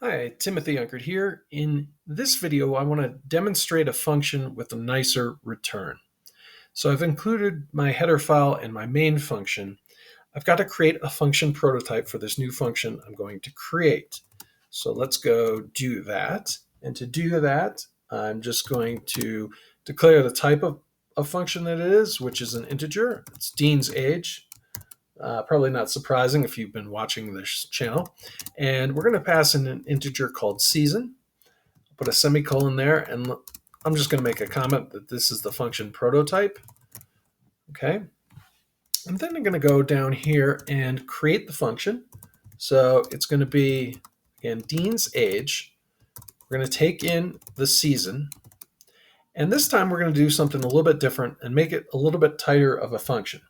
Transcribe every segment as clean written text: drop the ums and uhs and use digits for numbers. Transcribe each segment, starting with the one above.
Hi, Timothy Unkert here. In this video, I want to demonstrate a function with a nicer return. So I've included my header file and my main function. I've got to create a function prototype for this new function I'm going to create. So let's go do that. And to do that, I'm just going to declare the type of function that it is, which is an integer. It's Dean's age. Probably not surprising if you've been watching this channel. And we're going to pass in an integer called season. Put a semicolon there, and I'm just going to make a comment that this is the function prototype. Okay. And then I'm going to go down here and create the function. So it's going to be, again, Dean's age. We're going to take in the season. And this time we're going to do something a little bit different and make it a little bit tighter of a function.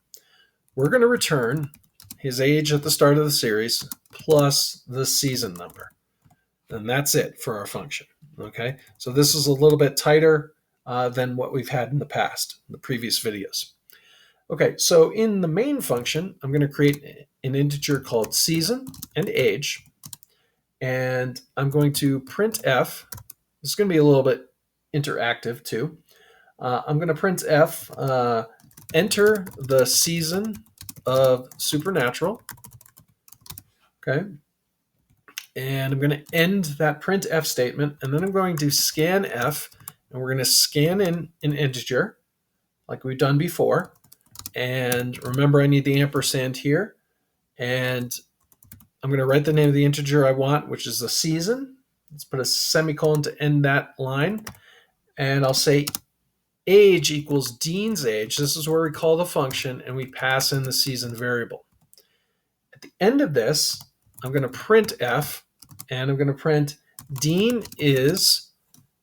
We're going to return his age at the start of the series plus the season number. And that's it for our function. Okay, so this is a little bit tighter than what we've had in the past, in the previous videos. Okay, so in the main function, I'm going to create an integer called season and age. And I'm going to print f. This is going to be a little bit interactive too. I'm going to print f, enter the season of Supernatural. Okay. And I'm going to end that printf statement, and then I'm going to scan f, and we're going to scan in an integer like we've done before. And remember, I need the ampersand here. And I'm going to write the name of the integer I want, which is the season. Let's put a semicolon to end that line. And I'll say age equals Dean's age. This is where we call the function, and we pass in the season variable. At the end of this, I'm going to print f, and I'm going to print Dean is,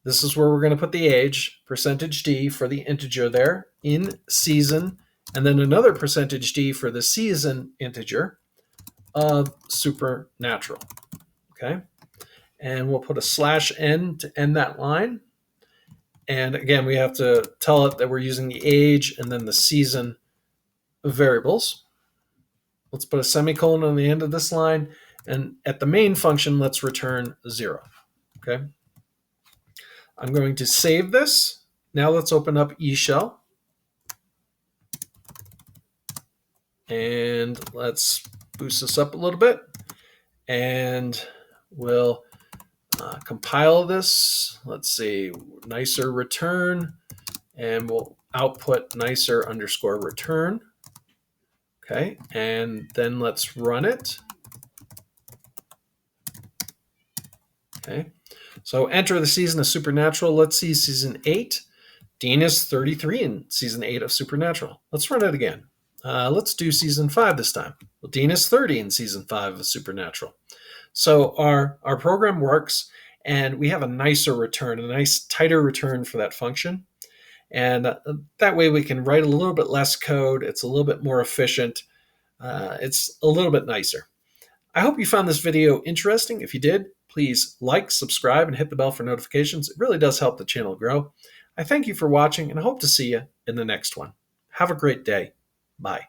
this is where we're going to put the age, percentage %d for the integer there, in season, and then another percentage %d for the season integer of Supernatural. Okay, and we'll put a /n to end that line. And again, we have to tell it that we're using the age and then the season variables. Let's put a semicolon on the end of this line. And at the main function, let's return 0. Okay. I'm going to save this. Now let's open up eShell. And let's boost this up a little bit. And we'll compile this. Let's see, nicer return. And we'll output nicer underscore return. Okay, and then let's run it. Okay, so enter the season of Supernatural. Let's see season 8. Dean is 33 in season 8 of Supernatural. Let's run it again. Let's do season 5 this time. Well, Dean is 30 in season 5 of Supernatural. So our program works, and we have a nicer return, a nice tighter return for that function. And that way we can write a little bit less code. It's a little bit more efficient. It's a little bit nicer. I hope you found this video interesting. If you did, please like, subscribe, and hit the bell for notifications. It really does help the channel grow. I thank you for watching, and I hope to see you in the next one. Have a great day. Bye.